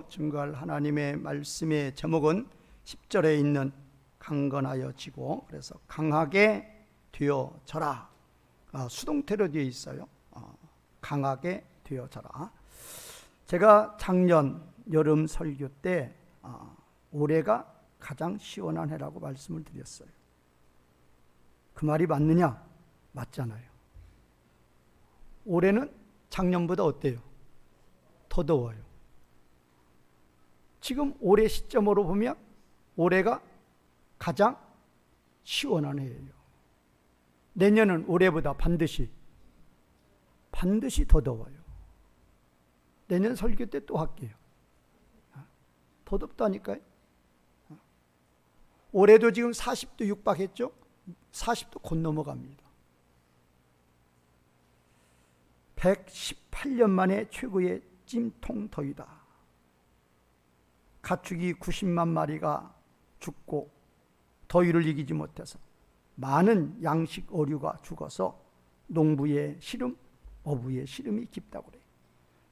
증거할 하나님의 말씀의 제목은 10절에 있는 강건하여 지고, 그래서 강하게 되어져라. 수동태로 되어 있어요. 강하게 되어져라. 제가 작년 여름 설교 때 올해가 가장 시원한 해라고 말씀을 드렸어요. 그 말이 맞느냐? 맞잖아요. 올해는 작년보다 어때요? 더 더워요. 지금 올해 시점으로 보면 올해가 가장 시원한 해예요. 내년은 올해보다 반드시 더 더워요. 내년 설교 때 또 할게요. 더 덥다니까요. 올해도 지금 40도 육박했죠? 40도 곧 넘어갑니다. 118년 만에 최고의 찜통 더위다. 가축이 90만 마리가 죽고 더위를 이기지 못해서 많은 양식 어류가 죽어서 농부의 시름, 어부의 시름이 깊다고 그래요.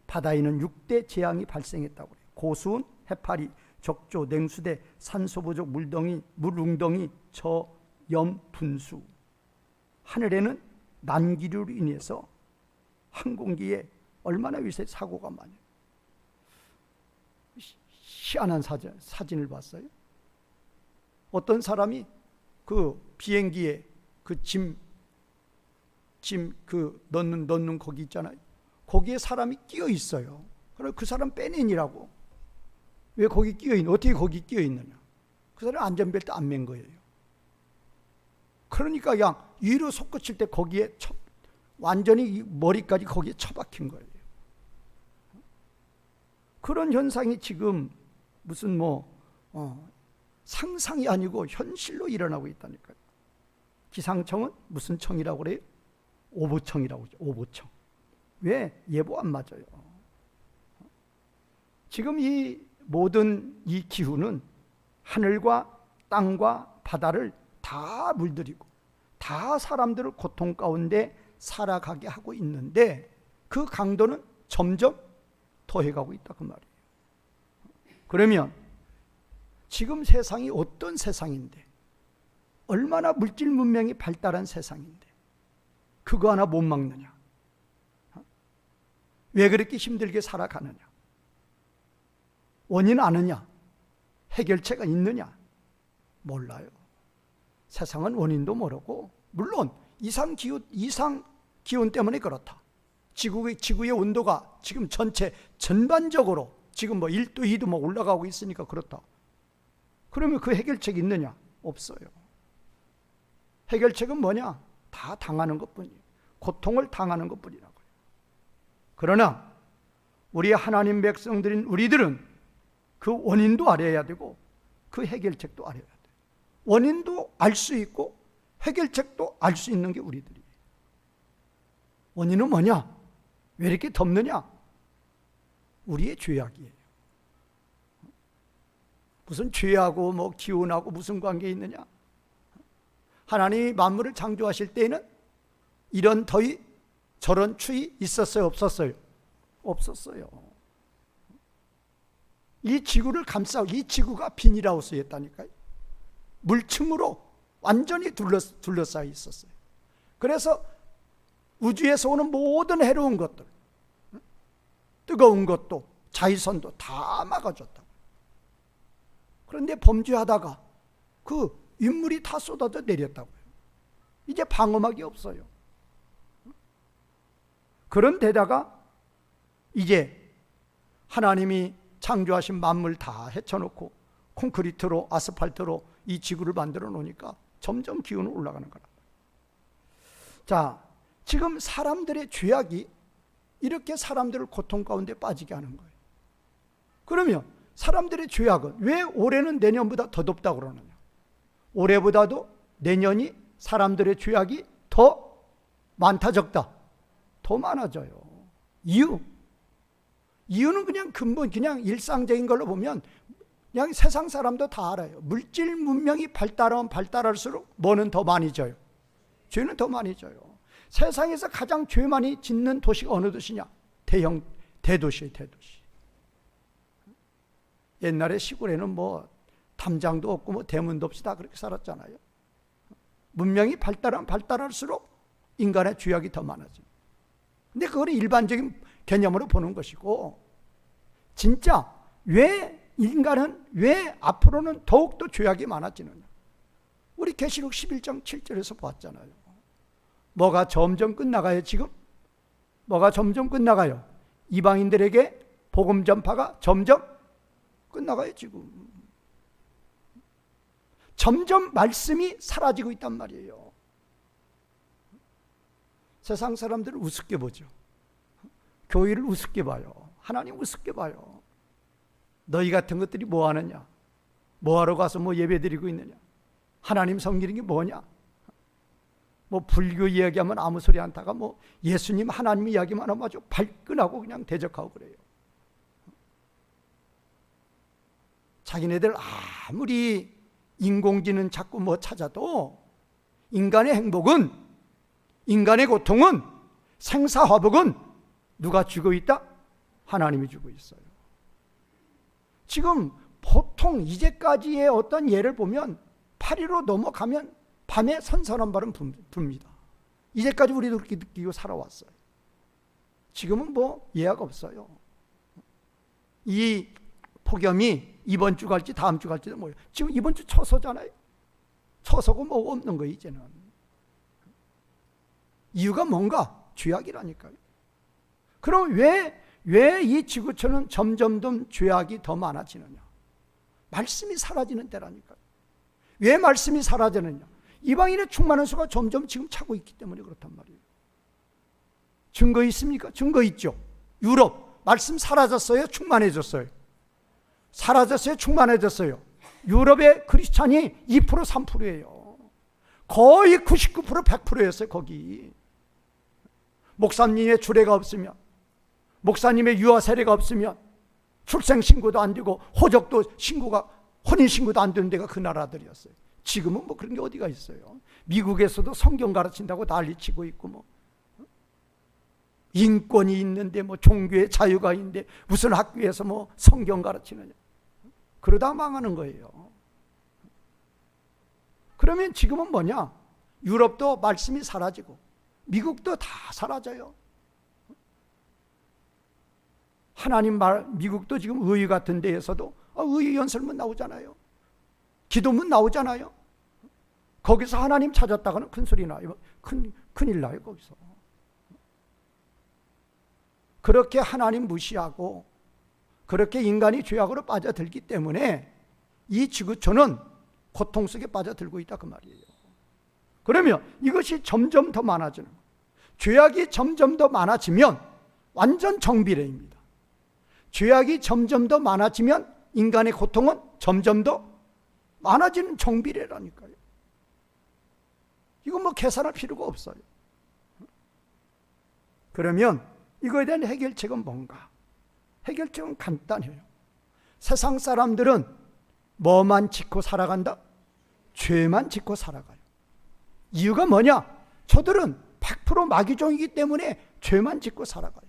바다에는 6대 재앙이 발생했다고 그래요. 고수운, 해파리, 적조, 냉수대, 산소부족, 물웅덩이, 저염, 분수. 하늘에는 난기류로 인해서 항공기에 얼마나 위세 사고가 많아요. 희한한 사진을 봤어요. 어떤 사람이 그 비행기에 그 짐 넣는 거기 있잖아요. 거기에 사람이 끼어 있어요. 그래서 그 사람 빼내니라고. 왜 거기 끼어 있는? 어떻게 거기 끼어 있느냐? 그 사람 안전벨트 안 맨 거예요. 그러니까 그냥 위로 솟구칠 때 거기에 완전히 머리까지 거기에 처박힌 거예요. 그런 현상이 지금 무슨 상상이 아니고 현실로 일어나고 있다니까요. 기상청은 무슨 청이라고 그래요? 오보청이라고 하죠. 오보청. 왜? 예보 안 맞아요. 지금 이 모든 이 기후는 하늘과 땅과 바다를 다 물들이고 다 사람들을 고통 가운데 살아가게 하고 있는데 그 강도는 점점 더해가고 있다 그 말이에요. 그러면 지금 세상이 어떤 세상인데, 얼마나 물질 문명이 발달한 세상인데 그거 하나 못 막느냐? 왜 그렇게 힘들게 살아가느냐? 원인 아느냐? 해결책가 있느냐? 몰라요. 세상은 원인도 모르고, 물론 이상 기온 때문에 그렇다. 지구의 온도가 지금 전반적으로 지금 1도, 2도 올라가고 있으니까 그렇다. 그러면 그 해결책이 있느냐? 없어요. 해결책은 뭐냐? 다 당하는 것뿐이에요. 고통을 당하는 것뿐이라고요. 그러나 우리 하나님 백성들인 우리들은 그 원인도 알아야 되고 그 해결책도 알아야 돼요. 원인도 알 수 있고 해결책도 알 수 있는 게 우리들이에요. 원인은 뭐냐? 왜 이렇게 덥느냐? 우리의 죄악이에요. 무슨 죄하고 기온하고 무슨 관계 있느냐? 하나님이 만물을 창조하실 때에는 이런 더위, 저런 추위 있었어요? 없었어요? 없었어요. 이 지구를 감싸고, 이 지구가 비닐하우스였다니까요. 물층으로 완전히 둘러싸여 있었어요. 그래서 우주에서 오는 모든 해로운 것들, 뜨거운 것도 자외선도 다 막아줬다. 그런데 범죄하다가 그 윗물이 다 쏟아져 내렸다고요. 이제 방어막이 없어요. 그런데다가 이제 하나님이 창조하신 만물 다 헤쳐놓고 콘크리트로, 아스팔트로 이 지구를 만들어 놓으니까 점점 기온은 올라가는 거라. 자, 지금 사람들의 죄악이 이렇게 사람들을 고통 가운데 빠지게 하는 거예요. 그러면 사람들의 죄악은 왜 올해는 내년보다 더 덥다고 그러느냐? 올해보다도 내년이 사람들의 죄악이 더 많다 적다? 더 많아져요. 이유는 그냥 근본, 그냥 일상적인 걸로 보면 그냥 세상 사람도 다 알아요. 물질 문명이 발달하면 발달할수록 뭐는 더 많이 져요? 죄는 더 많이 져요. 세상에서 가장 죄 많이 짓는 도시가 어느 도시냐? 대도시예요, 대도시. 옛날에 시골에는 뭐 담장도 없고 뭐 대문도 없이 다 그렇게 살았잖아요. 문명이 발달하면 발달할수록 인간의 죄악이 더 많아져. 근데 그거는 일반적인 개념으로 보는 것이고, 진짜 왜 인간은 왜 앞으로는 더욱더 죄악이 많아지느냐. 우리 계시록 11장 7절에서 보았잖아요. 뭐가 점점 끝나가요 지금? 뭐가 점점 끝나가요? 이방인들에게 복음 전파가 점점 끝나가요 지금. 점점 말씀이 사라지고 있단 말이에요. 세상 사람들을 우습게 보죠. 교회를 우습게 봐요. 하나님 우습게 봐요. 너희 같은 것들이 뭐 하느냐? 뭐 하러 가서 뭐 예배 드리고 있느냐? 하나님 섬기는 게 뭐냐? 뭐 불교 이야기하면 아무 소리 안 타가 뭐 예수님 하나님 이야기만 하면 아주 발끈하고 그냥 대적하고 그래요. 자기네들 아무리 인공지능 자꾸 뭐 찾아도 인간의 행복은, 인간의 고통은, 생사화복은 누가 주고 있다? 하나님이 주고 있어요. 지금 보통 이제까지의 어떤 예를 보면 8.15 넘어가면 밤에 선선한 바람 붑니다. 이제까지 우리도 그렇게 느끼고 살아왔어요. 지금은 뭐 예약 없어요. 이 폭염이 이번 주 갈지 다음 주 갈지도 모르요. 지금 이번 주 처서잖아요. 처서고 뭐 없는 거예요 이제는. 이유가 뭔가? 죄악이라니까요. 그럼 왜 이 지구촌은 점점 죄악이 더 많아지느냐? 말씀이 사라지는 때라니까요. 왜 말씀이 사라지느냐? 이방인의 충만한 수가 점점 지금 차고 있기 때문에 그렇단 말이에요. 증거 있습니까? 증거 있죠. 유럽 말씀 사라졌어요? 충만해졌어요? 사라졌어요? 충만해졌어요? 유럽의 크리스찬이 2% 3%예요. 거의 99% 100%였어요 거기. 목사님의 주례가 없으면, 목사님의 유아 세례가 없으면 출생 신고도 안 되고 호적도 신고가, 혼인 신고도 안 되는 데가 그 나라들이었어요. 지금은 뭐 그런 게 어디가 있어요. 미국에서도 성경 가르친다고 난리치고 있고, 뭐 인권이 있는데 뭐 종교의 자유가 있는데 무슨 학교에서 뭐 성경 가르치느냐. 그러다 망하는 거예요. 그러면 지금은 뭐냐? 유럽도 말씀이 사라지고 미국도 다 사라져요. 하나님 말, 미국도 지금 의회 같은 데에서도 의회 연설문 나오잖아요. 기도문 나오잖아요. 거기서 하나님 찾았다가는 큰 소리 나요. 큰일 나요 거기서. 그렇게 하나님 무시하고 그렇게 인간이 죄악으로 빠져들기 때문에 이 지구촌은 고통 속에 빠져들고 있다 그 말이에요. 그러면 이것이 점점 더 많아지는 거예요. 죄악이 점점 더 많아지면 완전 정비례입니다. 죄악이 점점 더 많아지면 인간의 고통은 점점 더 많아지는 정비례라니까요. 이거 뭐 계산할 필요가 없어요. 그러면 이거에 대한 해결책은 뭔가? 해결책은 간단해요. 세상 사람들은 뭐만 짓고 살아간다? 죄만 짓고 살아가요. 이유가 뭐냐? 저들은 100% 마귀종이기 때문에 죄만 짓고 살아가요.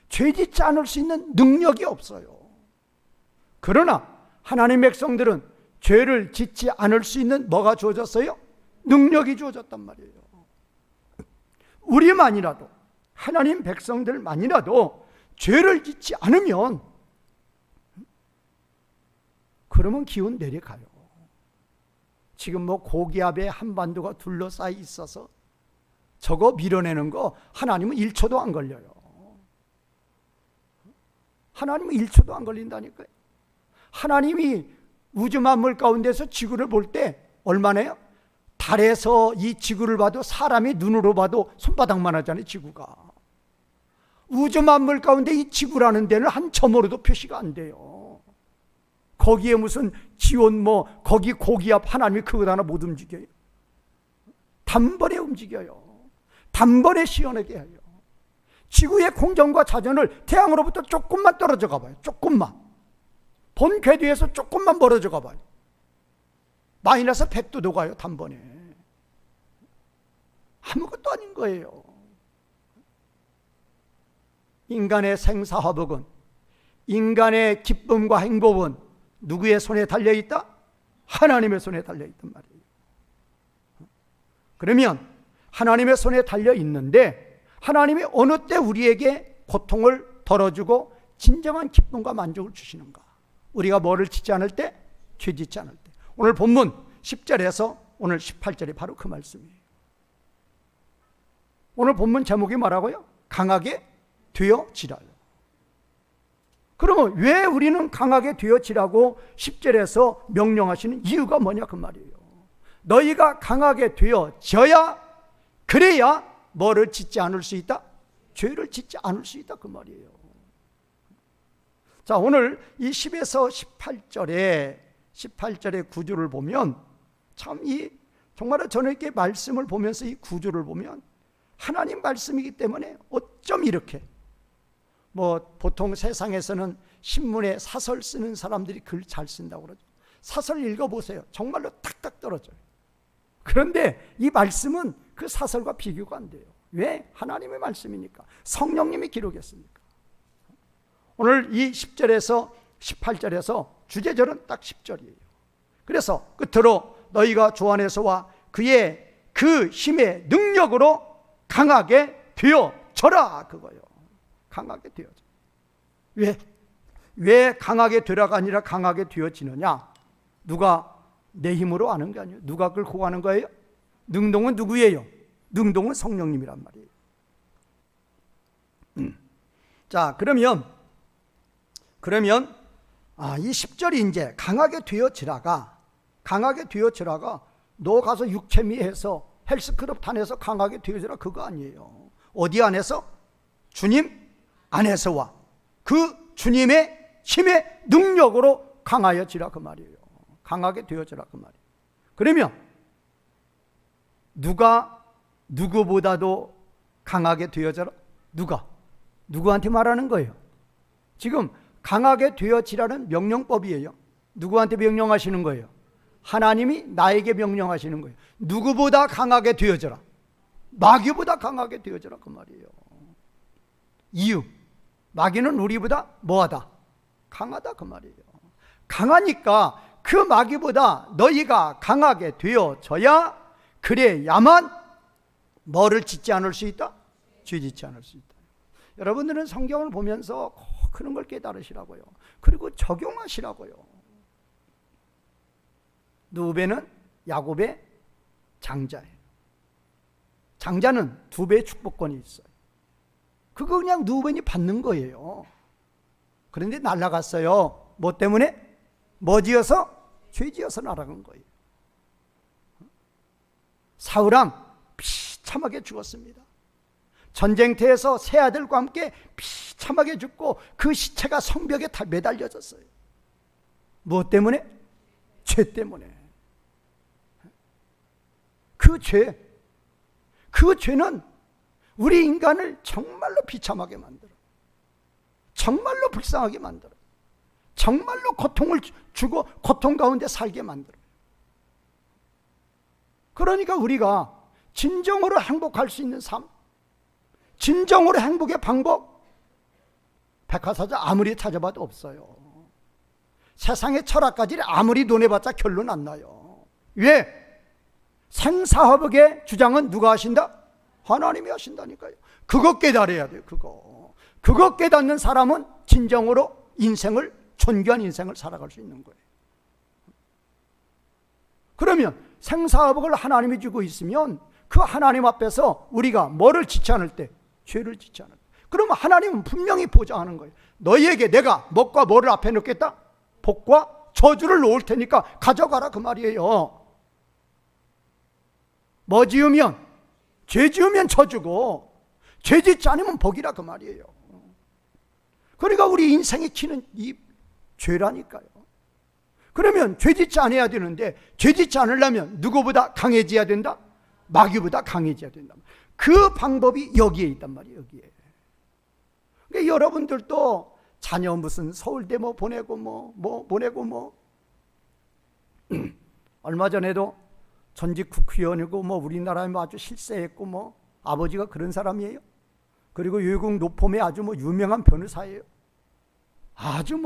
죄 짓지 않을 수 있는 능력이 없어요. 그러나 하나님 백성들은 죄를 짓지 않을 수 있는 뭐가 주어졌어요? 능력이 주어졌단 말이에요. 우리만이라도, 하나님 백성들만이라도 죄를 짓지 않으면 그러면 기운 내려가요. 지금 뭐 고기압에 한반도가 둘러싸여 있어서 저거 밀어내는 거 하나님은 1초도 안 걸려요. 하나님은 1초도 안 걸린다니까요. 하나님이 우주 만물 가운데서 지구를 볼 때 얼마나요? 달에서 이 지구를 봐도 사람이 눈으로 봐도 손바닥만 하잖아요 지구가. 우주 만물 가운데 이 지구라는 데는 한 점으로도 표시가 안 돼요. 거기에 무슨 지온 뭐 거기 고기압 하나님이 그것 하나 못 움직여요. 단번에 움직여요. 단번에 시원하게 해요. 지구의 공전과 자전을 태양으로부터 조금만 떨어져 가봐요. 조금만. 본 궤도에서 조금만 멀어져 가봐요. 마이너스 100도도 가요. 단번에. 아무것도 아닌 거예요. 인간의 생사화복은, 인간의 기쁨과 행복은 누구의 손에 달려있다? 하나님의 손에 달려있단 말이에요. 그러면 하나님의 손에 달려있는데 하나님이 어느 때 우리에게 고통을 덜어주고 진정한 기쁨과 만족을 주시는가? 우리가 뭐를 짓지 않을 때? 죄 짓지 않을 때. 오늘 본문 10절에서 오늘 18절이 바로 그 말씀이에요. 오늘 본문 제목이 뭐라고요? 강하게 되어지라요. 그러면 왜 우리는 강하게 되어지라고 10절에서 명령하시는 이유가 뭐냐 그 말이에요. 너희가 강하게 되어져야, 그래야 뭐를 짓지 않을 수 있다? 죄를 짓지 않을 수 있다 그 말이에요. 자, 오늘 이 10에서 18절의 구조를 보면 참 정말 저는 이렇게 말씀을 보면서 이 구조를 보면 하나님 말씀이기 때문에 어쩜 이렇게 보통 세상에서는 신문에 사설 쓰는 사람들이 글 잘 쓴다고 그러죠. 사설 읽어보세요. 정말로 탁탁 떨어져요. 그런데 이 말씀은 그 사설과 비교가 안 돼요. 왜? 하나님의 말씀이니까. 성령님이 기록했으니까. 오늘 이 10절에서 18절에서 주제절은 딱 10절이에요. 그래서 끝으로 너희가 주 안에서와 그의 그 힘의 능력으로 강하게 되어져라 그거예요. 강하게 되어져. 왜 강하게 되라가 아니라 강하게 되어지느냐? 누가 내 힘으로 하는 게 아니에요. 누가 끌고 가는 거예요? 능동은 누구예요? 능동은 성령님이란 말이에요. 자, 그러면 이 10절이 이제 강하게 되어지라가 너 가서 육체미해서 헬스클럽 다녀서 강하게 되어지라 그거 아니에요. 어디 안에서? 주님 안에서와 그 주님의 힘의 능력으로 강하여지라 그 말이에요. 강하게 되어지라 그 말이에요. 그러면 누가 누구보다도 강하게 되어져라? 누구한테 말하는 거예요? 지금 강하게 되어지라는 명령법이에요. 누구한테 명령하시는 거예요? 하나님이 나에게 명령하시는 거예요. 누구보다 강하게 되어져라. 마귀보다 강하게 되어져라 그 말이에요. 이유, 마귀는 우리보다 뭐하다? 강하다 그 말이에요. 강하니까 그 마귀보다 너희가 강하게 되어져야, 그래야만 뭐를 짓지 않을 수 있다? 죄 짓지 않을 수 있다. 여러분들은 성경을 보면서 그런 걸 깨달으시라고요. 그리고 적용하시라고요. 누벤은 야곱의 장자예요. 장자는 2배의 축복권이 있어요. 그거 그냥 누벤이 받는 거예요. 그런데 날아갔어요. 뭐 때문에? 뭐 지어서? 죄 지어서 날아간 거예요. 사울왕 비참하게 죽었습니다. 전쟁터에서 세 아들과 함께 비참하게 죽고 그 시체가 성벽에 매달려졌어요. 무엇 때문에? 죄 때문에. 그 죄는 우리 인간을 정말로 비참하게 만들어, 정말로 불쌍하게 만들어, 정말로 고통을 주고 고통 가운데 살게 만들어. 그러니까 우리가 진정으로 행복할 수 있는 삶, 진정으로 행복의 방법, 백화사전 아무리 찾아봐도 없어요. 세상의 철학가들이 아무리 논해봤자 결론 안 나요. 왜? 생사화복의 주장은 누가 하신다? 하나님이 하신다니까요. 그거 깨달아야 돼요. 그거 깨닫는 사람은 진정으로 인생을, 존귀한 인생을 살아갈 수 있는 거예요. 그러면 생사화복을 하나님이 주고 있으면 그 하나님 앞에서 우리가 뭐를 짓지 않을 때? 죄를 짓지 않을 때. 그러면 하나님은 분명히 보장하는 거예요. 너희에게 내가 뭐과 뭐를 앞에 놓겠다? 복과 저주를 놓을 테니까 가져가라 그 말이에요. 뭐 지으면? 죄 지으면 저주고 죄 짓지 않으면 복이라 그 말이에요. 그러니까 우리 인생의 키는 이 죄라니까요. 그러면 죄 짓지 않아야 되는데 죄 짓지 않으려면 누구보다 강해져야 된다? 마귀보다 강해져야 된다. 그 방법이 여기에 있단 말이에요. 여기에. 그러니까 여러분들도 자녀 무슨 서울대 보내고 얼마 전에도 전직 국회의원이고 우리나라에 아주 실세했고 아버지가 그런 사람이에요. 그리고 외국 노폼의 아주 유명한 변호사예요. 아주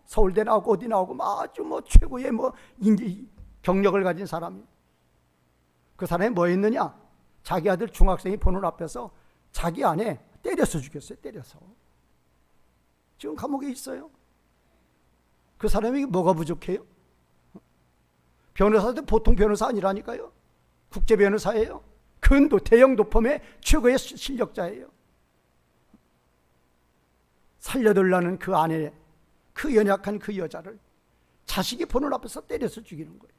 서울대 나오고 어디 나오고 아주 최고의 인지 경력을 가진 사람이. 그 사람이 뭐 했느냐? 자기 아들 중학생이 보는 앞에서 자기 아내 때려서 죽였어요. 때려서. 지금 감옥에 있어요. 그 사람이 뭐가 부족해요? 변호사도 보통 변호사 아니라니까요. 국제 변호사예요. 큰 대형 도펌의 최고의 실력자예요. 살려달라는 그 아내, 그 연약한 그 여자를 자식이 보는 앞에서 때려서 죽이는 거예요.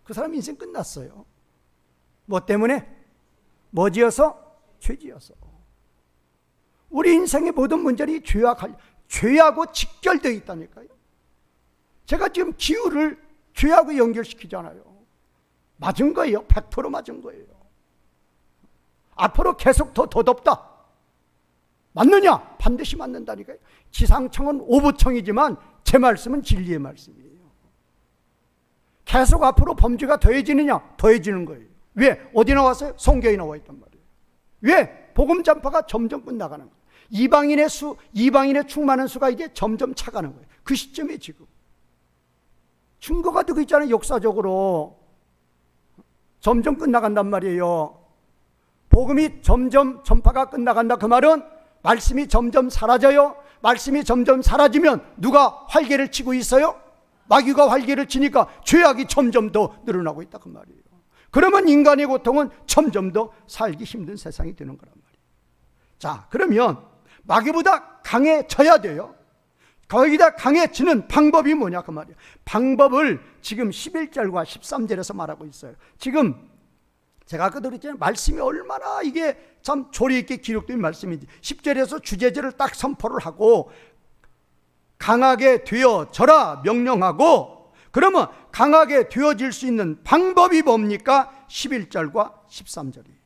그 사람 인생 끝났어요. 뭐 때문에? 뭐 지어서? 죄 지어서. 우리 인생의 모든 문제는 죄하고 직결되어 있다니까요. 제가 지금 기후를 죄하고 연결시키잖아요. 맞은 거예요. 100% 맞은 거예요. 앞으로 계속 더 덥다. 맞느냐? 반드시 맞는다니까요. 지상청은 오부청이지만 제 말씀은 진리의 말씀이에요. 계속 앞으로 범죄가 더해지느냐? 더해지는 거예요. 왜? 어디 나왔어요? 성경에 나와 있단 말이에요. 왜? 복음 전파가 점점 끝나가는 거예요. 이방인의 충만한 수가 이제 점점 차가는 거예요. 그 시점에 지금 증거가 되고 있잖아요. 역사적으로 점점 끝나간단 말이에요. 복음이 점점 전파가 끝나간다. 그 말은 말씀이 점점 사라져요. 말씀이 점점 사라지면 누가 활개를 치고 있어요? 마귀가 활개를 치니까 죄악이 점점 더 늘어나고 있다 그 말이에요. 그러면 인간의 고통은 점점 더 살기 힘든 세상이 되는 거란 말이에요. 자, 그러면 마귀보다 강해져야 돼요. 거기다 강해지는 방법이 뭐냐 그 말이에요. 방법을 지금 11절과 13절에서 말하고 있어요. 지금 제가 아까도 그랬잖아요. 말씀이 얼마나 이게 참 조리 있게 기록된 말씀인지. 10절에서 주제절을 딱 선포를 하고 강하게 되어져라 명령하고, 그러면 강하게 되어질 수 있는 방법이 뭡니까? 11절과 13절이에요.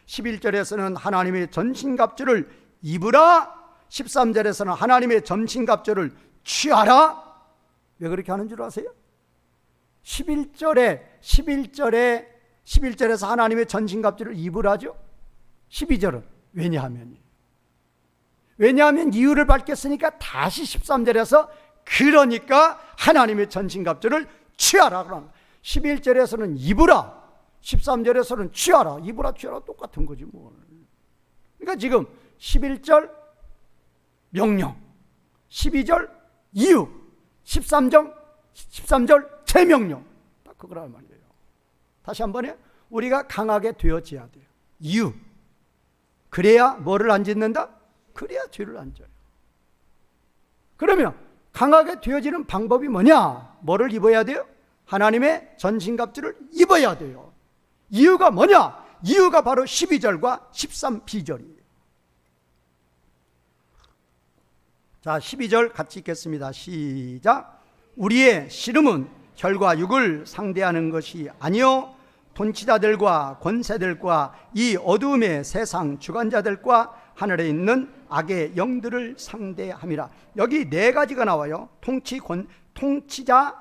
11절에서는 하나님의 전신갑주를 입으라, 13절에서는 하나님의 전신갑주를 취하라. 왜 그렇게 하는 줄 아세요? 11절에서 하나님의 전신갑주를 입으라죠. 12절은 왜냐하면 이유를 밝혔으니까 다시 13절에서 그러니까 하나님의 전신갑주를 취하라 그러는 거예요. 11절에서는 입으라, 13절에서는 취하라. 입으라 취하라 똑같은 거지 뭐. 그러니까 지금 11절 명령, 12절 이유, 13절 재명령, 딱 그거란 말이에요. 다시 한 번에 우리가 강하게 되어져야 돼요. 이유, 그래야 뭐를 안 짓는다? 그래야 죄를 안 져요. 그러면 강하게 되어지는 방법이 뭐냐? 뭐를 입어야 돼요? 하나님의 전신갑주를 입어야 돼요. 이유가 뭐냐? 이유가 바로 12절과 13B절이에요. 자, 12절 같이 읽겠습니다. 시작. 우리의 씨름은 혈과 육을 상대하는 것이 아니요 통치자들과 권세들과 이 어두움의 세상 주관자들과 하늘에 있는 악의 영들을 상대함이라. 여기 네 가지가 나와요. 통치자들,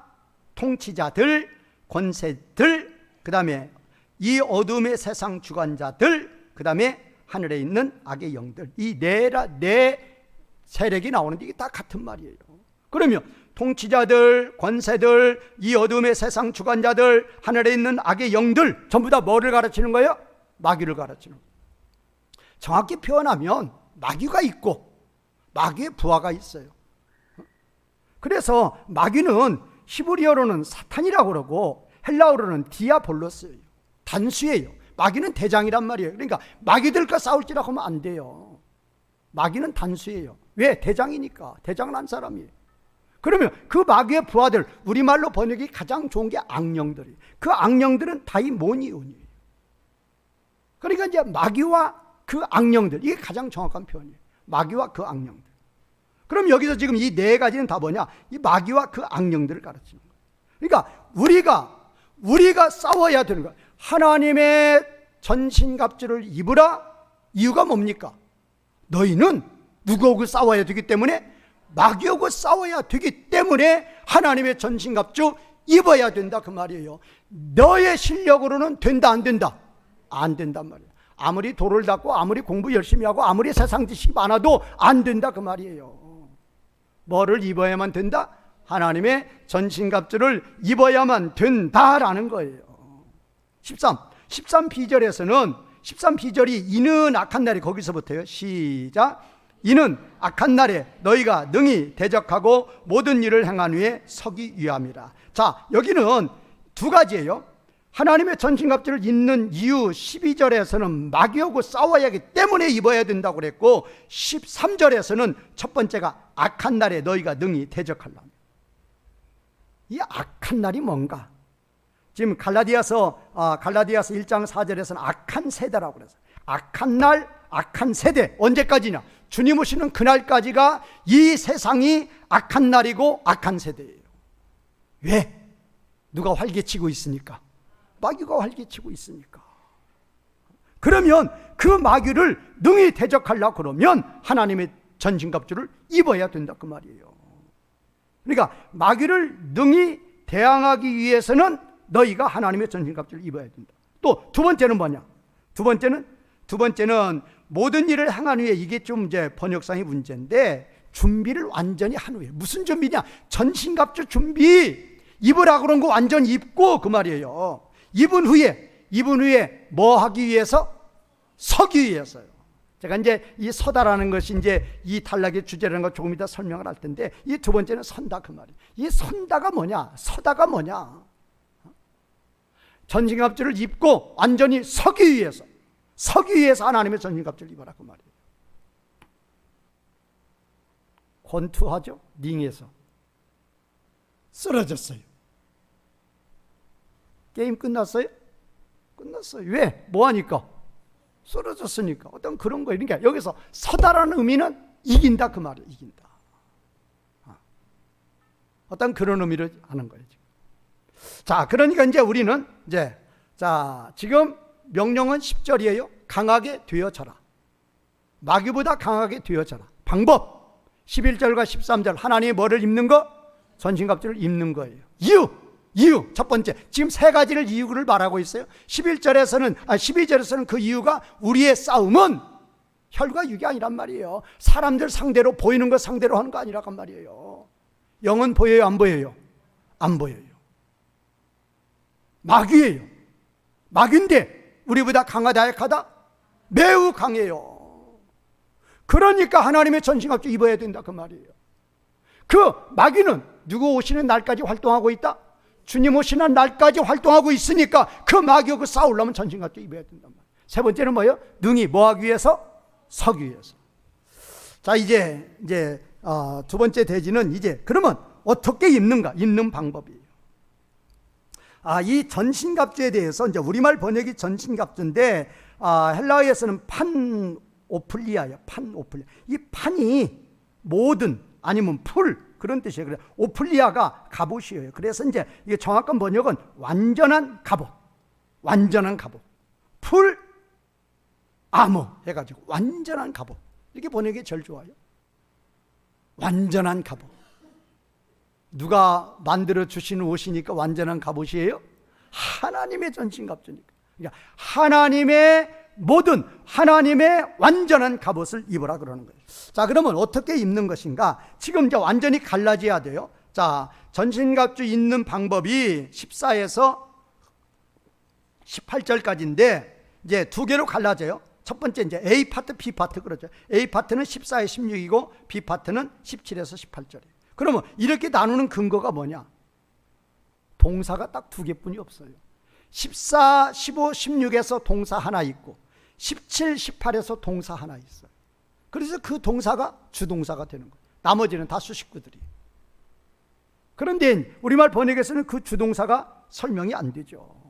권세들, 그 다음에 이 어두움의 세상 주관자들, 그 다음에 하늘에 있는 악의 영들. 이 네 세력이 나오는데 이게 다 같은 말이에요. 그러면 통치자들, 권세들, 이 어둠의 세상 주관자들, 하늘에 있는 악의 영들, 전부 다 뭐를 가르치는 거예요? 마귀를 가르치는 거예요. 정확히 표현하면 마귀가 있고 마귀의 부하가 있어요. 그래서 마귀는 히브리어로는 사탄이라고 그러고 헬라어로는 디아볼로스예요. 단수예요. 마귀는 대장이란 말이에요. 그러니까 마귀들과 싸울지라고 하면 안 돼요. 마귀는 단수예요. 왜? 대장이니까. 대장은 한 사람이에요. 그러면 그 마귀의 부하들, 우리말로 번역이 가장 좋은 게 악령들이에요. 그 악령들은 다이모니온이에요. 그러니까 이제 마귀와 그 악령들, 이게 가장 정확한 표현이에요. 마귀와 그 악령들. 그럼 여기서 지금 이 네 가지는 다 뭐냐? 이 마귀와 그 악령들을 가르치는 거예요. 그러니까 우리가 싸워야 되는 거예요. 하나님의 전신갑주를 입으라. 이유가 뭡니까? 너희는 누구하고 싸워야 되기 때문에, 마귀하고 싸워야 되기 때문에 하나님의 전신갑주 입어야 된다 그 말이에요. 너의 실력으로는 된다 안 된다? 안 된단 말이에요. 아무리 돌을 닦고 아무리 공부 열심히 하고 아무리 세상 지식이 많아도 안 된다 그 말이에요. 뭐를 입어야만 된다? 하나님의 전신갑주를 입어야만 된다라는 거예요. 13비절에서는 이는 악한 날이 거기서부터요. 시작. 이는 악한 날에 너희가 능히 대적하고 모든 일을 행한 후에 서기 위함이라. 자, 여기는 두 가지예요. 하나님의 전신갑주를 입는 이유 12절에서는 마귀하고 싸워야 하기 때문에 입어야 된다고 그랬고 13절에서는 첫 번째가 악한 날에 너희가 능히 대적하려면. 이 악한 날이 뭔가? 지금 갈라디아서 1장 4절에서는 악한 세대라고 그랬어요. 악한 날, 악한 세대. 언제까지냐? 주님 오시는 그날까지가 이 세상이 악한 날이고 악한 세대예요. 왜? 누가 활개치고 있으니까. 마귀가 활개치고 있으니까. 그러면 그 마귀를 능히 대적하려고 그러면 하나님의 전신갑주를 입어야 된다 그 말이에요. 그러니까 마귀를 능히 대항하기 위해서는 너희가 하나님의 전신갑주를 입어야 된다. 또 두 번째는 뭐냐? 두 번째는 모든 일을 행한 후에, 이게 좀 이제 번역상의 문제인데, 준비를 완전히 한 후에. 무슨 준비냐? 전신갑주 준비. 입으라 그런 거 완전 입고 그 말이에요. 입은 후에 뭐 하기 위해서? 서기 위해서요. 제가 이제 이 서다라는 것이 이제 이 단락의 주제라는 걸 조금 이따 설명을 할 텐데, 이 두 번째는 선다 그 말이에요. 이 선다가 뭐냐? 서다가 뭐냐? 전신갑주를 입고 완전히 서기 위해서 하나님의 전신갑주를 입어라 그 말이에요. 권투하죠? 링에서 쓰러졌어요. 게임 끝났어요? 끝났어요. 왜? 뭐하니까? 쓰러졌으니까. 어떤 그런 거예요. 그러니까 여기서 서다라는 의미는 이긴다 그 말이에요. 이긴다. 어떤 그런 의미를 하는 거예요. 자, 그러니까 이제 우리는 지금 명령은 10절이에요. 강하게 되어져라. 마귀보다 강하게 되어져라. 방법 11절과 13절. 하나님이 뭐를 입는 거? 전신갑주를 입는 거예요. 이유 첫 번째, 지금 세 가지를 이유를 말하고 있어요. 12절에서는 그 이유가 우리의 싸움은 혈과 육이 아니란 말이에요. 사람들 상대로, 보이는 것 상대로 하는 거 아니란 말이에요. 영은 보여요, 안 보여요? 안 보여요. 마귀예요. 마귀인데 우리보다 강하다 약하다? 매우 강해요. 그러니까 하나님의 전신갑주 입어야 된다 그 말이에요. 그 마귀는 누구 오시는 날까지 활동하고 있다? 주님 오시는 날까지 활동하고 있으니까 그 마귀하고 싸우려면 전신갑주 입어야 된단 말이에요. 세 번째는 뭐예요? 능히 뭐 하기 위해서? 서기 위해서. 자, 이제 두 번째 대지는 그러면 어떻게 입는가? 입는 방법이에요. 이 전신갑주에 대해서 이제 우리말 번역이 전신갑주인데 헬라어에서는 판오플리아예요. 판오플리아. 이 판이 모든 아니면 풀 그런 뜻이에요. 그래 오플리아가 갑옷이에요. 그래서 이제 이게 정확한 번역은 완전한 갑옷. 완전한 갑옷. 풀 아머 해가지고 완전한 갑옷. 이렇게 번역이 제일 좋아요. 완전한 갑옷. 누가 만들어 주시는 옷이니까 완전한 갑옷이에요? 하나님의 전신갑주니까. 그러니까 하나님의 완전한 갑옷을 입으라 그러는 거예요. 자, 그러면 어떻게 입는 것인가? 지금 이제 완전히 갈라져야 돼요. 자, 전신갑주 입는 방법이 14에서 18절까지인데 이제 두 개로 갈라져요. 첫 번째 이제 A 파트, B 파트 그러죠. A 파트는 14에 16이고 B 파트는 17에서 18절이에요. 그러면 이렇게 나누는 근거가 뭐냐? 동사가 딱 두 개뿐이 없어요. 14, 15, 16에서 동사 하나 있고 17, 18에서 동사 하나 있어요. 그래서 그 동사가 주동사가 되는 거예요. 나머지는 다 수식구들이. 그런데 우리말 번역에서는 그 주동사가 설명이 안 되죠.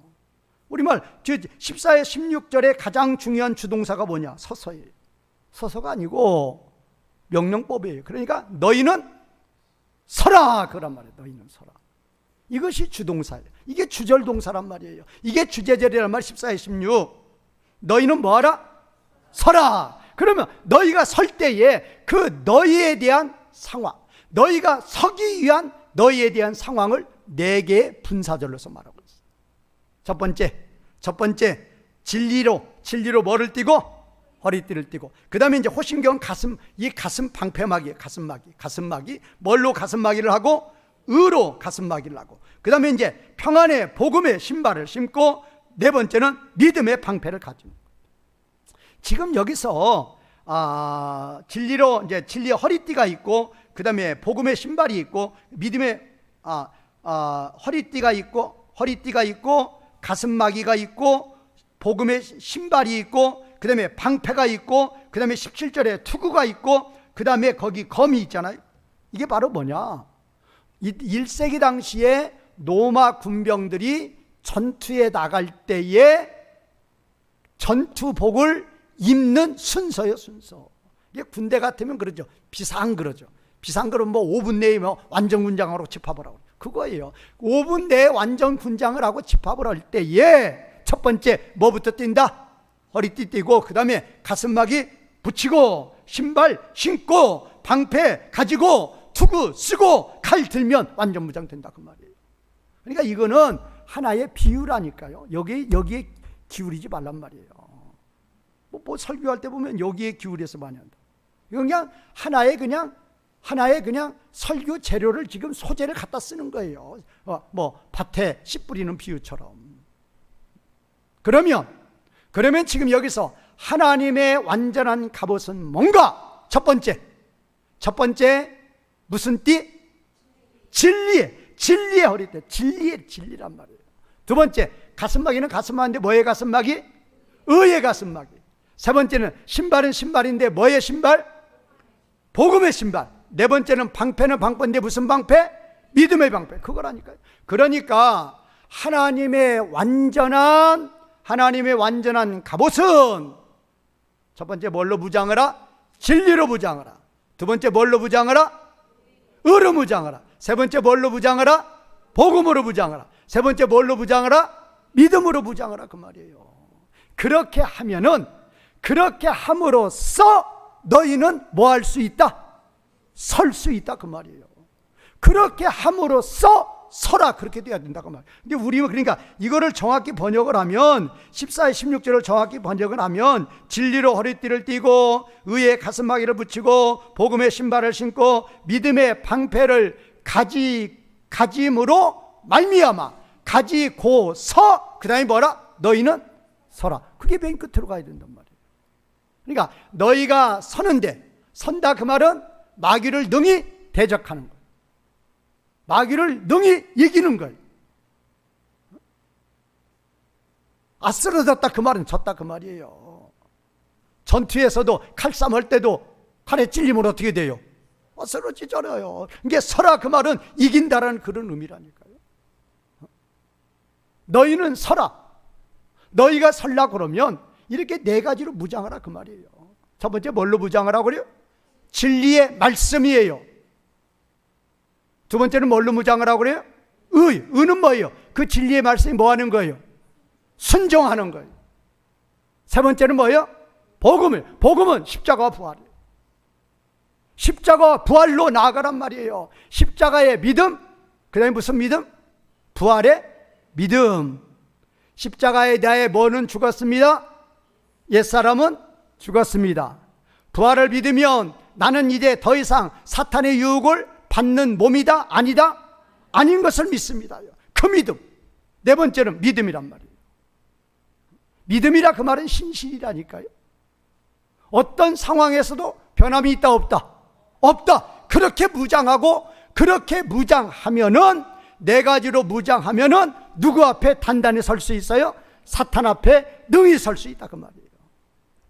우리말 14에 16절에 가장 중요한 주동사가 뭐냐? 서서예요. 서서가 아니고 명령법이에요. 그러니까 너희는 서라 그란 말이에요. 너희는 서라. 이것이 주동사예요. 이게 주절동사란 말이에요. 이게 주제절이란 말 14에 16. 너희는 뭐하라? 서라. 그러면 너희가 설 때에 그 너희에 대한 상황, 너희가 서기 위한 너희에 대한 상황을 네 개의 분사절로서 말하고 있어요. 첫 번째 진리로 뭐를 띠고? 허리띠를 띠고, 그 다음에 이제 호신경은 이 가슴 방패막이에요. 가슴막이. 뭘로 가슴막이를 하고? 의로 가슴막이를 하고, 그 다음에 이제 평안의 복음의 신발을 신고, 네 번째는 믿음의 방패를 가지고. 지금 여기서 진리의 허리띠가 있고, 그 다음에 복음의 신발이 있고, 믿음의 허리띠가 있고, 가슴막이가 있고, 복음의 신발이 있고, 그 다음에 방패가 있고, 그 다음에 17절에 투구가 있고, 그 다음에 거기 검이 있잖아요. 이게 바로 뭐냐? 1세기 당시에 로마 군병들이 전투에 나갈 때에 전투복을 입는 순서예요, 순서. 이게 군대 같으면 그러죠. 비상 그러죠. 비상 그러면 5분 내에 완전 군장으로 집합을 하고, 그거예요. 5분 내에 완전 군장을 하고 집합을 할 때에 첫 번째 뭐부터 뛴다? 허리띠 띠고, 그 다음에 가슴막이 붙이고, 신발 신고, 방패 가지고, 투구 쓰고, 칼 들면 완전 무장 된다, 그 말이에요. 그러니까 이거는 하나의 비유라니까요. 여기에 기울이지 말란 말이에요. 뭐 설교할 때 보면 여기에 기울여서 많이 한다. 이건 하나의 그냥 설교 재료를 지금 소재를 갖다 쓰는 거예요. 밭에 씨 뿌리는 비유처럼. 그러면 지금 여기서 하나님의 완전한 갑옷은 뭔가? 첫 번째 무슨 띠? 진리의 허리띠. 진리란 말이에요. 두 번째, 가슴막이는 가슴막인데 뭐의 가슴막이? 의의 가슴막이. 세 번째는 신발인데 뭐의 신발? 복음의 신발. 네 번째는 방패는 방패인데 무슨 방패? 믿음의 방패. 그거라니까요. 그러니까 하나님의 완전한 갑옷은 첫 번째 뭘로 무장하라? 진리로 무장하라. 두 번째 뭘로 무장하라? 의로 무장하라. 세 번째 뭘로 무장하라? 복음으로 무장하라. 세 번째 뭘로 무장하라? 믿음으로 무장하라, 그 말이에요. 그렇게 함으로써 너희는 뭐 할 수 있다? 설 수 있다, 그 말이에요. 그렇게 함으로써 서라, 그렇게 돼야 된다, 그 말이에요. 근데 우리는 그러니까 이거를 정확히 번역을 하면 14에 16절을 정확히 번역을 하면 진리로 허리띠를 띠고, 의의 가슴막이를 붙이고, 복음의 신발을 신고, 믿음의 방패를 가짐으로 말미암아 가지고서, 그 다음에 뭐라? 너희는 서라. 그게 맨 끝으로 가야 된단 말이에요. 그러니까 너희가 선다, 그 말은 마귀를 능히 대적하는 거예요. 마귀를 능히 이기는 거예요. 쓰러졌다, 그 말은 졌다, 그 말이에요. 전투에서도 칼싸움 할 때도 칼에 찔리면 어떻게 돼요? 쓰러지잖아요. 이게 서라, 그 말은 이긴다라는 그런 의미라니까요. 너희는 서라. 너희가 설라 그러면 이렇게 네 가지로 무장하라, 그 말이에요. 첫 번째 뭘로 무장하라고 그래요? 진리의 말씀이에요. 두 번째는 뭘로 무장하라고 그래요? 의는 뭐예요? 그 진리의 말씀이 뭐 하는 거예요? 순종하는 거예요. 세 번째는 뭐예요? 복음은 십자가와 부활이에요. 십자가와 부활로 나아가란 말이에요. 십자가의 믿음, 그 다음에 무슨 믿음? 부활의 믿음. 십자가에 대하여 뭐는 죽었습니다? 옛사람은 죽었습니다. 부활을 믿으면 나는 이제 더 이상 사탄의 유혹을 받는 몸이다? 아니다? 아닌 것을 믿습니다. 그 믿음. 네 번째는 믿음이란 말이에요. 믿음이라 그 말은 신실이라니까요. 어떤 상황에서도 변함이 있다, 없다? 없다. 그렇게 무장하면은, 네 가지로 무장하면은 누구 앞에 단단히 설 수 있어요? 사탄 앞에 능히 설 수 있다, 그 말이에요.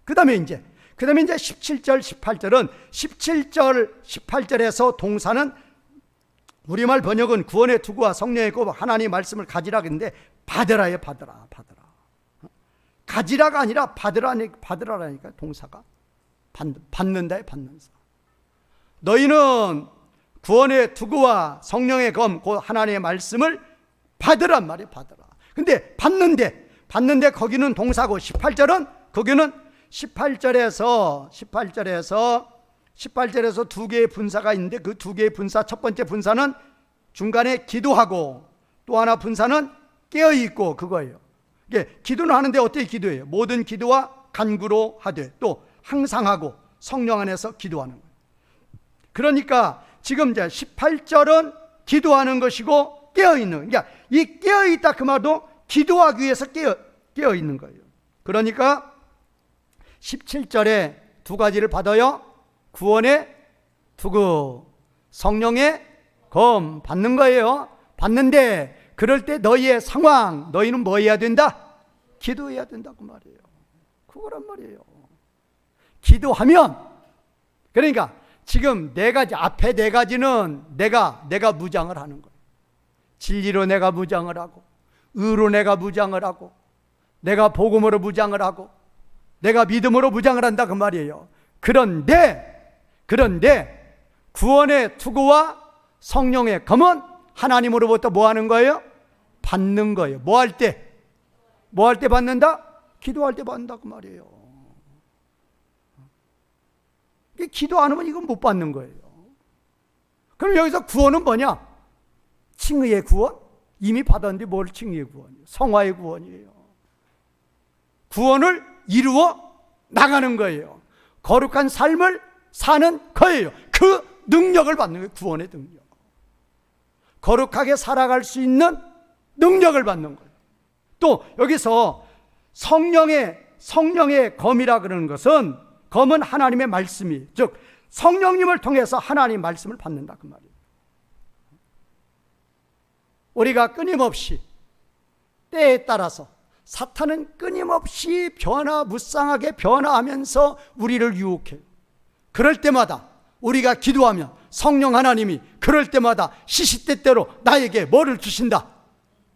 그 다음에 이제 17절, 18절은 17절, 18절에서 동사는 우리말 번역은 구원의 투구와 성령의 고 하나님의 말씀을 가지라 했는데 받으라에 받으라. 가지라가 아니라 받으라라니까, 동사가. 받는다에 받는다. 너희는 구원의 투구와 성령의 검, 그 하나님의 말씀을 받으란 말이에요, 받으라. 근데 받는데 거기는 동사고, 18절은 거기는 18절에서 두 개의 분사가 있는데 그 두 개의 분사, 첫 번째 분사는 중간에 기도하고 또 하나 분사는 깨어있고, 그거예요. 이게 기도는 하는데 어떻게 기도해요? 모든 기도와 간구로 하되 또 항상 하고 성령 안에서 기도하는 거예요. 그러니까 지금 이제 18절은 기도하는 것이고 깨어있는, 그러니까 이 깨어있다 그 말도 기도하기 위해서 깨어있는 거예요. 그러니까 17절에 두 가지를 받아요. 구원의 투구, 성령의 검 받는 거예요. 받는데 그럴 때 너희의 상황, 너희는 뭐 해야 된다? 기도해야 된다고 말이에요. 그거란 말이에요. 기도하면, 그러니까 지금 네 가지, 앞에 네 가지는 내가 무장을 하는 거예요. 진리로 내가 무장을 하고, 의로 내가 무장을 하고, 내가 복음으로 무장을 하고, 내가 믿음으로 무장을 한다 그 말이에요. 그런데 구원의 투구와 성령의 검은 하나님으로부터 뭐 하는 거예요? 받는 거예요. 뭐 할 때? 뭐 할 때 받는다? 기도할 때 받는다 그 말이에요. 기도 안 하면 이건 못 받는 거예요. 그럼 여기서 구원은 뭐냐? 칭의의 구원? 이미 받았는데 뭘 칭의의 구원이에요? 성화의 구원이에요. 구원을 이루어 나가는 거예요. 거룩한 삶을 사는 거예요. 그 능력을 받는 거예요. 구원의 능력. 거룩하게 살아갈 수 있는 능력을 받는 거예요. 또 여기서 성령의 검이라 그러는 것은, 검은 하나님의 말씀이, 즉 성령님을 통해서 하나님의 말씀을 받는다 그 말이에요. 우리가 끊임없이 때에 따라서 사탄은 끊임없이 무쌍하게 변화하면서 우리를 유혹해요. 그럴 때마다 우리가 기도하면 성령 하나님이 그럴 때마다 시시때때로 나에게 뭐를 주신다?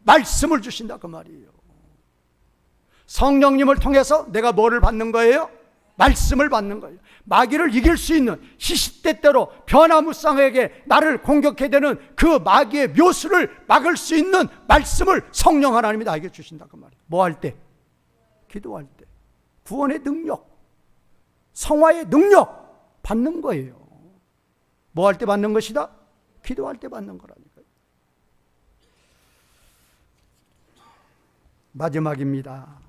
말씀을 주신다 그 말이에요. 성령님을 통해서 내가 뭐를 받는 거예요? 말씀을 받는 거예요. 마귀를 이길 수 있는, 시시때때로 변화무쌍하게 나를 공격해대는 그 마귀의 묘수를 막을 수 있는 말씀을 성령 하나님이 나에게 주신다 그 말이에요. 뭐 할 때? 기도할 때. 구원의 능력, 성화의 능력 받는 거예요. 뭐 할 때 받는 것이다? 기도할 때 받는 거라니까요. 마지막입니다.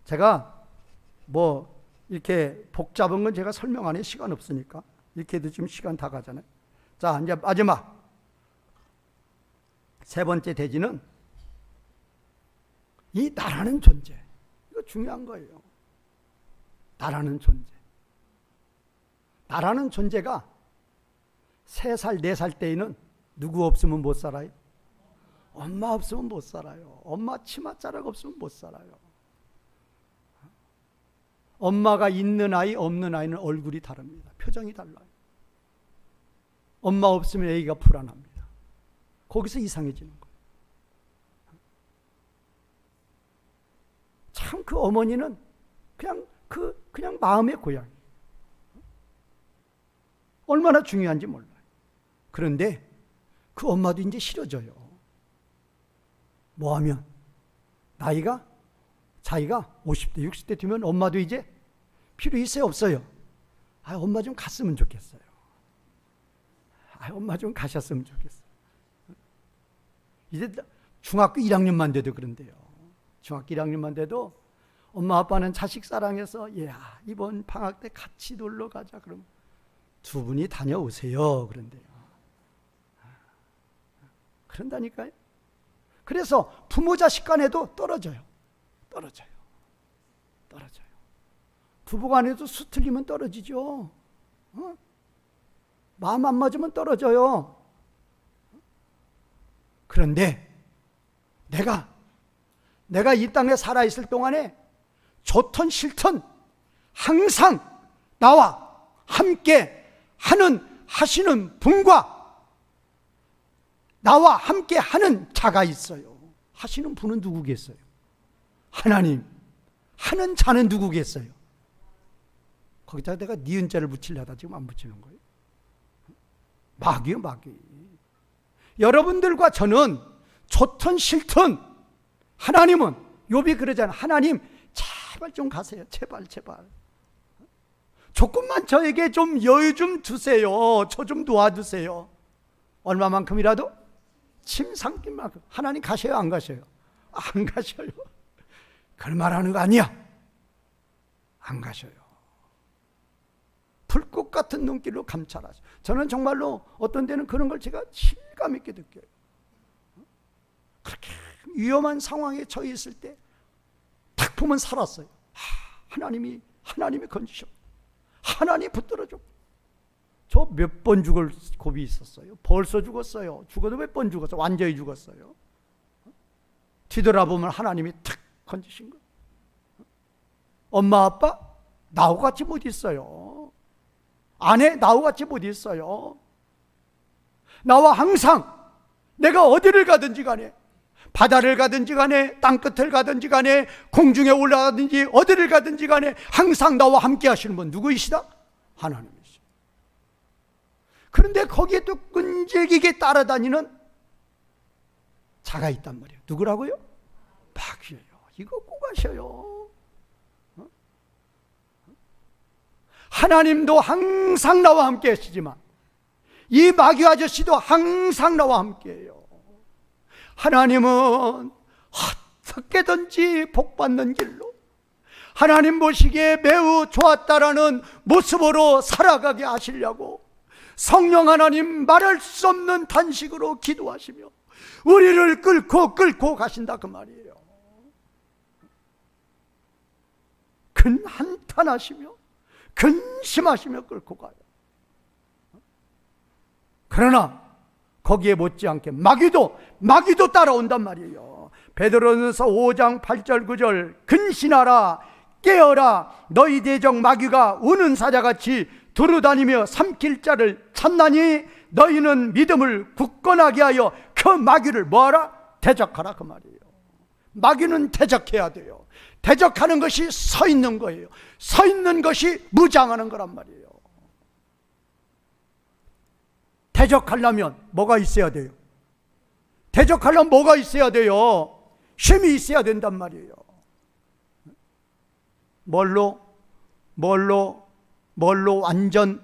제가 뭐 이렇게 복잡한 건 제가 설명 안 해, 시간 없으니까. 이렇게 해도 지금 시간 다 가잖아요. 자, 이제 마지막 세 번째 대지는 이 나라는 존재. 이거 중요한 거예요. 나라는 존재. 나라는 존재가 3살, 4살 때에는 누구 없으면 못 살아요? 엄마 없으면 못 살아요. 엄마 치맛자락 없으면 못 살아요. 엄마가 있는 아이, 없는 아이는 얼굴이 다릅니다. 표정이 달라요. 엄마 없으면 애기가 불안합니다. 거기서 이상해지는 거예요. 참 그 어머니는 그냥 마음의 고향이에요. 얼마나 중요한지 몰라요. 그런데 그 엄마도 이제 싫어져요. 뭐 하면? 자기가 50대, 60대 되면 엄마도 이제 필요 있어요, 없어요? 엄마 좀 갔으면 좋겠어요. 엄마 좀 가셨으면 좋겠어요. 이제 중학교 1학년만 돼도 그런데요. 중학교 1학년만 돼도 엄마 아빠는 자식 사랑해서 이번 방학 때 같이 놀러 가자. 그럼 두 분이 다녀오세요. 그런데요. 그런다니까요. 그래서 부모 자식 간에도 떨어져요. 부부 간에도 수틀리면 떨어지죠. 마음 안 맞으면 떨어져요. 그런데 내가 이 땅에 살아있을 동안에 좋든 싫든 항상 나와 함께 하시는 분과 나와 함께 하는 자가 있어요. 하시는 분은 누구겠어요? 하나님. 하는 자는 누구겠어요? 거기다가 내가 니은자를 붙이려다 지금 안 붙이는 거예요. 마귀요, 마귀. 여러분들과 저는 좋든 싫든 하나님은, 욥이 그러잖아요. 하나님 제발 좀 가세요. 제발. 조금만 저에게 좀 여유 좀 주세요. 저 좀 도와주세요. 얼마만큼이라도? 침 삼킨만큼. 하나님 가셔요, 안 가셔요? 안 가셔요. 그걸 말하는 거 아니야. 안 가셔요. 불꽃 같은 눈길로 감찰하죠. 저는 정말로 어떤 때는 그런 걸 제가 실감 있게 느껴요. 그렇게 위험한 상황에 처해 있을 때 딱 보면 살았어요. 하나님이 건지셔. 하나님이 붙들어줘. 저 몇 번 죽을 고비 있었어요. 벌써 죽었어요. 죽어도 몇 번 죽었어요. 완전히 죽었어요. 뒤돌아보면 하나님이 탁 건지신 거예요. 엄마 아빠 나하고 같이 못 있어요. 아내 나하고 같이 못 있어요. 나와 항상 내가 어디를 가든지 간에, 바다를 가든지 간에, 땅끝을 가든지 간에, 공중에 올라가든지 어디를 가든지 간에 항상 나와 함께 하시는 분 누구이시다? 하나님이시죠. 그런데 거기에 또 끈질기게 따라다니는 자가 있단 말이에요. 누구라고요? 마귀예요. 이거 꼭 아셔요. 하나님도 항상 나와 함께 하시지만 이 마귀 아저씨도 항상 나와 함께 해요. 하나님은 어떻게든지 복받는 길로, 하나님 보시기에 매우 좋았다라는 모습으로 살아가게 하시려고 성령 하나님 말할 수 없는 탄식으로 기도하시며 우리를 끌고 가신다 그 말이에요. 근한탄하시며 근심하시며 끌고 가요. 그러나 거기에 못지않게 마귀도 따라온단 말이에요. 베드로전서 5장 8절 9절 근신하라 깨어라 너희 대적 마귀가 우는 사자같이 두루다니며 삼킬 자를 찾나니 너희는 믿음을 굳건하게 하여 그 마귀를 뭐하라? 대적하라 그 말이에요. 마귀는 대적해야 돼요. 대적하는 것이 서 있는 거예요. 서 있는 것이 무장하는 거란 말이에요. 대적하려면 뭐가 있어야 돼요? 대적하려면 뭐가 있어야 돼요? 힘이 있어야 된단 말이에요. 뭘로 완전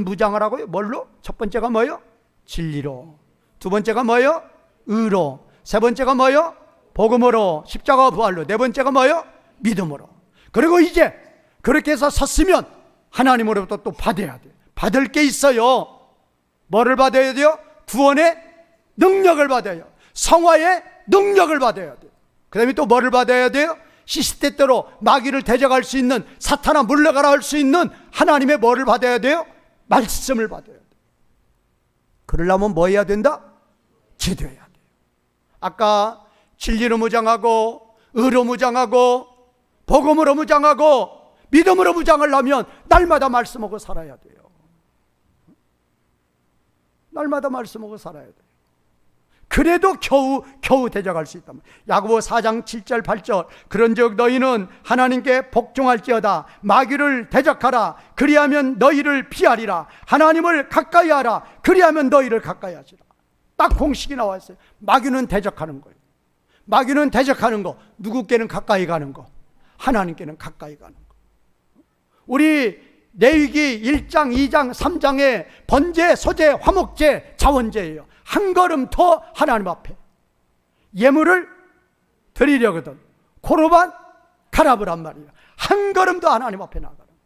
무장을 하고요? 뭘로? 첫 번째가 뭐예요? 진리로. 두 번째가 뭐예요? 의로. 세 번째가 뭐예요? 복음으로. 십자가 부활로. 네 번째가 뭐예요? 믿음으로. 그리고 이제 그렇게 해서 섰으면 하나님으로부터 또 받아야 돼요. 받을 게 있어요. 뭐를 받아야 돼요? 구원의 능력을 받아요. 성화의 능력을 받아야 돼요. 그 다음에 또 뭐를 받아야 돼요? 시시때때로 마귀를 대적할 수 있는, 사탄아 물러가라 할 수 있는 하나님의 뭐를 받아야 돼요? 말씀을 받아야 돼요. 그러려면 뭐 해야 된다? 기도해야 돼요. 아까 진리로 무장하고 의로 무장하고 복음으로 무장하고 믿음으로 무장을 하면 날마다 말씀하고 살아야 돼요. 날마다 말씀하고 살아야 돼요. 그래도 겨우 대적할 수 있단 말이에요. 야고보 4장 7절 8절 그런즉 너희는 하나님께 복종할지어다 마귀를 대적하라 그리하면 너희를 피하리라 하나님을 가까이 하라 그리하면 너희를 가까이 하시라. 딱 공식이 나와 있어요. 마귀는 대적하는 거예요. 마귀는 대적하는 거, 누구께는 가까이 가는 거, 하나님께는 가까이 가는 거. 우리 레위기 1장 2장 3장의 번제, 소제, 화목제, 자원제예요. 한 걸음 더 하나님 앞에 예물을 드리려거든 코르반 가라브란 말이에요. 한 걸음 더 하나님 앞에 나아가는 거예요.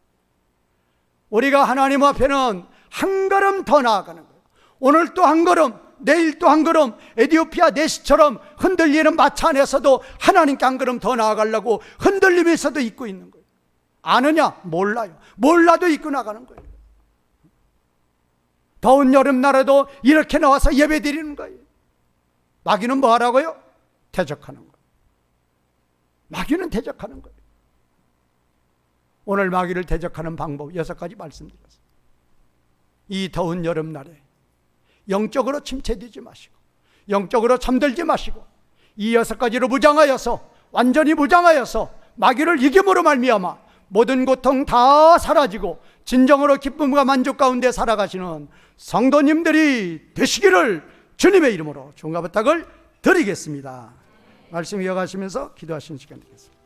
우리가 하나님 앞에는 한 걸음 더 나아가는 거예요. 오늘 또 한 걸음, 내일 또 한 걸음, 에티오피아 내시처럼 흔들리는 마차 안에서도 하나님께 한 걸음 더 나아가려고 흔들리면서도 잊고 있는 거예요. 아느냐? 몰라요. 몰라도 잊고 나가는 거예요. 더운 여름날에도 이렇게 나와서 예배 드리는 거예요. 마귀는 뭐 하라고요? 대적하는 거예요. 마귀는 대적하는 거예요. 오늘 마귀를 대적하는 방법 6가지 말씀드렸어요. 이 더운 여름날에 영적으로 침체되지 마시고 영적으로 잠들지 마시고 이 6가지로 무장하여서 완전히 무장하여서 마귀를 이김으로 말미암아 모든 고통 다 사라지고 진정으로 기쁨과 만족 가운데 살아가시는 성도님들이 되시기를 주님의 이름으로 중과 부탁을 드리겠습니다. 말씀 이어가시면서 기도하시는 시간 되겠습니다.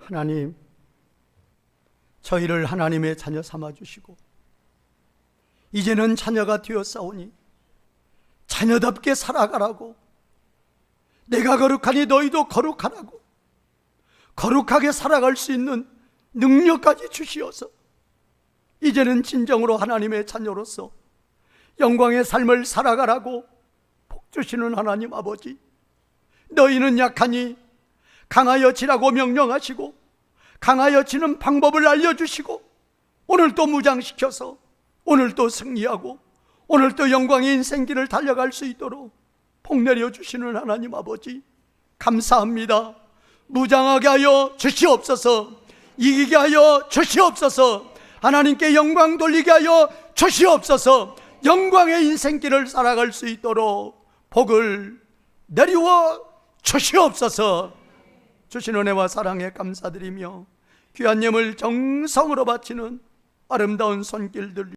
하나님, 저희를 하나님의 자녀 삼아주시고 이제는 자녀가 되었사오니 자녀답게 살아가라고, 내가 거룩하니 너희도 거룩하라고, 거룩하게 살아갈 수 있는 능력까지 주시어서 이제는 진정으로 하나님의 자녀로서 영광의 삶을 살아가라고 복 주시는 하나님 아버지, 너희는 약하니 강하여 지라고 명령하시고 강하여 지는 방법을 알려주시고 오늘 또 무장시켜서 오늘 또 승리하고 오늘 또 영광의 인생길을 달려갈 수 있도록 복 내려주시는 하나님 아버지, 감사합니다. 무장하게 하여 주시옵소서. 이기게 하여 주시옵소서. 하나님께 영광 돌리게 하여 주시옵소서. 영광의 인생길을 살아갈 수 있도록 복을 내리워 주시옵소서. 주신 은혜와 사랑에 감사드리며 귀한 예물 정성으로 바치는 아름다운 손길들